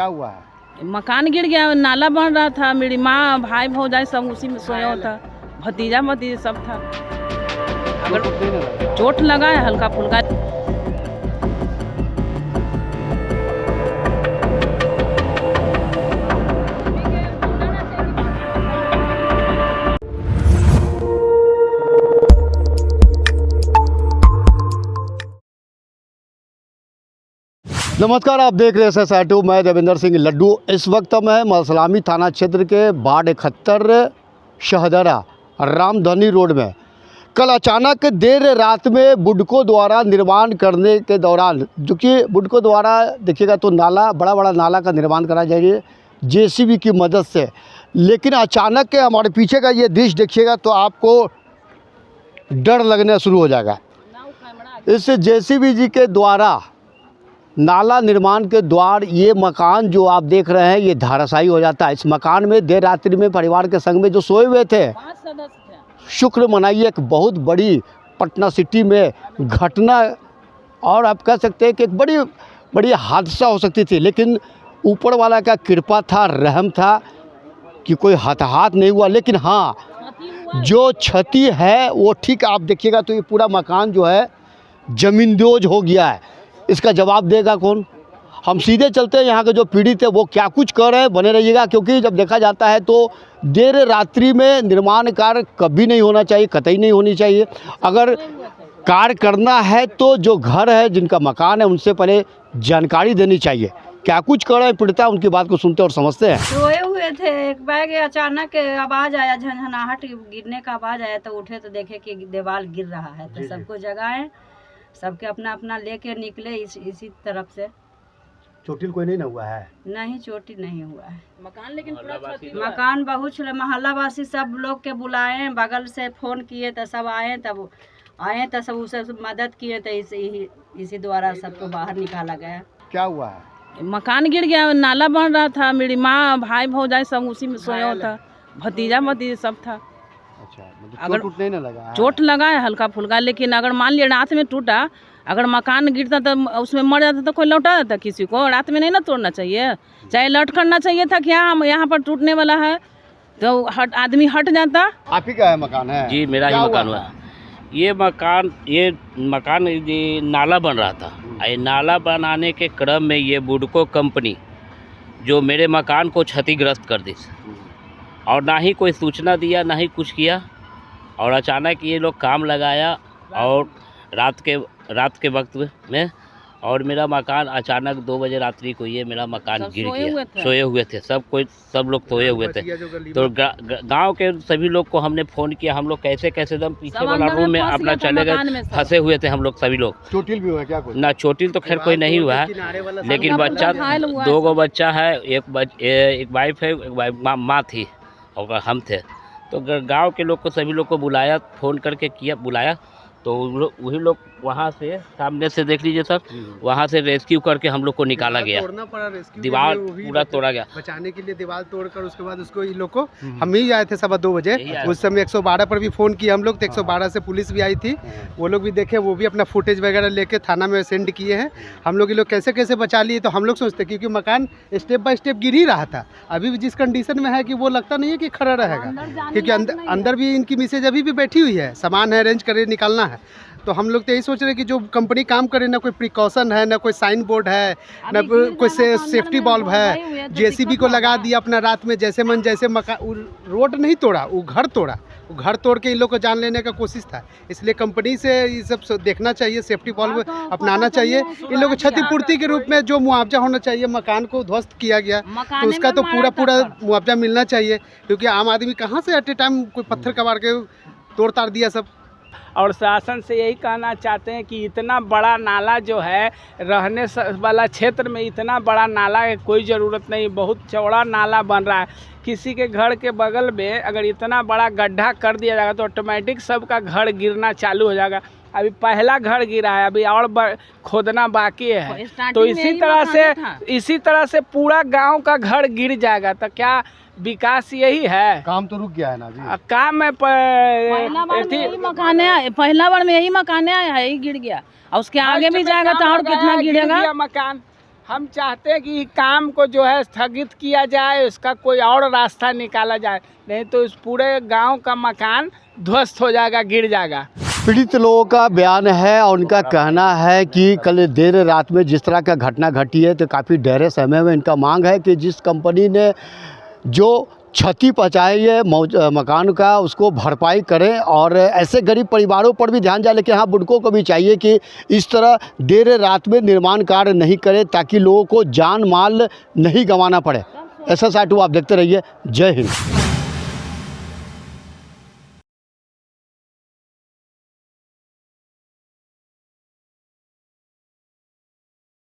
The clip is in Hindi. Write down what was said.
हुआ है? मकान गिर गया, नाला बन रहा था, मेरी माँ भाई भौजाई सब उसी में सोया था, भतीजा भतीजा सब था। अगर चोट लगा है हल्का फुल्का। नमस्कार, आप देख रहे हैं SSR2। मैं देवेंद्र सिंह लड्डू। इस वक्त मैं मलसलामी थाना क्षेत्र के वार्ड 71 शहदरा रामधनी रोड में कल अचानक देर रात में बुडको द्वारा निर्माण करने के दौरान, जो कि बुडको द्वारा देखिएगा तो नाला बड़ा नाला का निर्माण करा जाएगा JCB की मदद से, लेकिन अचानक के हमारे पीछे का ये दृश्य देखिएगा तो आपको डर लगना शुरू हो जाएगा। इस JCB जी के द्वारा नाला निर्माण के द्वार ये मकान जो आप देख रहे हैं ये धराशायी हो जाता है। इस मकान में देर रात्रि में परिवार के संग में जो सोए हुए थे, शुक्र मनाइए एक बहुत बड़ी पटना सिटी में घटना और आप कह सकते हैं कि एक बड़ी हादसा हो सकती थी, लेकिन ऊपर वाला का कृपा था, रहम था कि कोई हताहत नहीं हुआ। लेकिन हाँ, जो क्षति है वो ठीक आप देखिएगा तो ये पूरा मकान जो है ज़मींदोज हो गया है। इसका जवाब देगा कौन? हम सीधे चलते हैं यहाँ के जो पीड़ित है वो क्या कुछ कर रहे हैं। बने रहिएगा, क्योंकि जब देखा जाता है तो देर रात्रि में निर्माण कार्य कभी नहीं होना चाहिए, कतई नहीं होनी चाहिए। अगर कार्य करना है तो जो घर है, जिनका मकान है, उनसे पहले जानकारी देनी चाहिए। क्या कुछ कर रहे हैं पीड़िता, उनकी बात को सुनते और समझते हैं। सोए हुए थे, एक बैग अचानक आवाज़ आया, झनझनाहट गिरने का आवाज़ आया तो उठे तो देखे कि दीवार गिर रहा है, तो सबको जगाएं, सबके अपना अपना लेके निकले इसी तरफ से। चोटिल कोई नहीं ना हुआ है? नहीं, चोटी नहीं हुआ है। मकान लेकिन मकान बहुत मोहल्ला वासी सब लोग के बुलाए, बगल से फ़ोन किए तो सब आए, तब आए तो सब उसे मदद किए तो इसी द्वारा सबको बाहर निकाला गया। क्या हुआ है? मकान गिर गया, नाला बन रहा था, मेरी माँ भाई भौजाई सब उसी में सोया था, भतीजा भतीजा सब था। अच्छा, मतलब चोट नहीं ना लगा है? चोट लगा है हल्का फुल्का, लेकिन अगर मान लिया रात में टूटा, अगर मकान गिरता तो उसमें मर जाता तो कोई लौटा देता किसी को? रात में नहीं ना तोड़ना चाहिए, चाहे लौट करना चाहिए था कि हाँ यहाँ पर टूटने वाला है तो आदमी हट जाता। आप ही का है मकान है? जी, मेरा ही मकान हुआ। ये मकान ये नाला बन रहा था। ये नाला बनाने के क्रम में ये बुडको कंपनी जो मेरे मकान को क्षतिग्रस्त कर दी और ना ही कोई सूचना दिया, ना ही कुछ किया, और अचानक ये लोग काम लगाया और रात के वक्त में, और मेरा मकान अचानक 2 बजे रात्रि को ये मेरा मकान गिर गया। सोए हुए थे सब लोग सोए हुए थे। तो गांव के सभी लोग को हमने फ़ोन किया। हम लोग कैसे एकदम पीछे वाला रूम में अपना चले गए, फंसे हुए थे हम लोग सभी लोग। चोटिल भी हुआ क्या? कोई ना चोटिल तो खैर कोई नहीं हुआ है, लेकिन बच्चा 2 बच्चा है, एक वाइफ है, एक माँ थी और हम थे। तो गांव के लोग को सभी लोग को बुलाया, फ़ोन करके बुलाया, तो वही लोग वहाँ से सामने से देख लीजिए सर, वहाँ से रेस्क्यू करके हम लोग को निकाला गया। तोड़ना पड़ा, रेस्क्यू दीवार पूरा तोड़ा गया बचाने के लिए। दीवार तोड़कर उसके बाद उसको इन लोग को, हम ही आए थे 2:15 बजे, उस समय 112 पर भी फ़ोन किया हम लोग, तो 112 से पुलिस भी आई थी, वो लोग भी देखे, वो भी अपना फुटेज वगैरह लेके थाना में सेंड किए हैं। हम लोग ये लोग कैसे बचा लिए, तो हम लोग सोचते क्योंकि मकान स्टेप बाय स्टेप गिर ही रहा था। अभी भी जिस कंडीशन में है कि वो लगता नहीं है कि खड़ा रहेगा, क्योंकि अंदर भी इनकी मिसेज अभी भी बैठी हुई है, सामान है अरेंज करे निकालना है। तो हम लोग तो यही सोच रहे हैं कि जो कंपनी काम करे, ना कोई प्रिकॉशन है, ना कोई साइन बोर्ड है, ना कोई सेफ्टी बल्ब है, JCB को लगा दिया अपना रात में जैसे मन जैसे। मकान रोड नहीं तोड़ा, वो घर तोड़ा, वो घर तोड़ के इन लोग को जान लेने का कोशिश था। इसलिए कंपनी से ये सब देखना चाहिए, सेफ्टी बल्ब अपनाना चाहिए। इन लोगों को क्षतिपूर्ति के रूप में जो मुआवजा होना चाहिए, मकान को ध्वस्त किया गया तो उसका तो पूरा मुआवजा मिलना चाहिए, क्योंकि आम आदमी कहाँ से एट ए टाइम कोई पत्थर कबाड़ के तोड़ ताड़ दिया सब। और शासन से यही कहना चाहते हैं कि इतना बड़ा नाला जो है, रहने वाला क्षेत्र में इतना बड़ा नाला की कोई ज़रूरत नहीं, बहुत चौड़ा नाला बन रहा है। किसी के घर के बगल में अगर इतना बड़ा गड्ढा कर दिया जाएगा तो ऑटोमेटिक सबका घर गिरना चालू हो जाएगा। अभी पहला घर गिरा है, अभी और खोदना बाकी है। तो इसी तरह से पूरा गांव का घर गिर जाएगा। तो क्या विकास यही है? काम तो रुक गया है ना जी। काम में पहला बार में यही मकान है, यही गिर गया, और उसके आगे भी जाएगा तो और कितना गिरेगा मकान। हम चाहते हैं कि काम को जो है स्थगित किया जाए, उसका कोई और रास्ता निकाला जाए, नहीं तो इस पूरे गांव का मकान ध्वस्त हो जाएगा, गिर जाएगा। पीड़ित लोगों का बयान है और उनका कहना है कि कल देर रात में जिस तरह का घटना घटी है तो काफ़ी डरे समय में इनका मांग है कि जिस कंपनी ने जो क्षति पहुँचाई है मकान का उसको भरपाई करें और ऐसे गरीब परिवारों पर भी ध्यान जाए। लेकिन हाँ, बुडको को भी चाहिए कि इस तरह देर रात में निर्माण कार्य नहीं करें ताकि लोगों को जान माल नहीं गंवाना पड़े। SSR2 आप देखते रहिए। जय हिंद।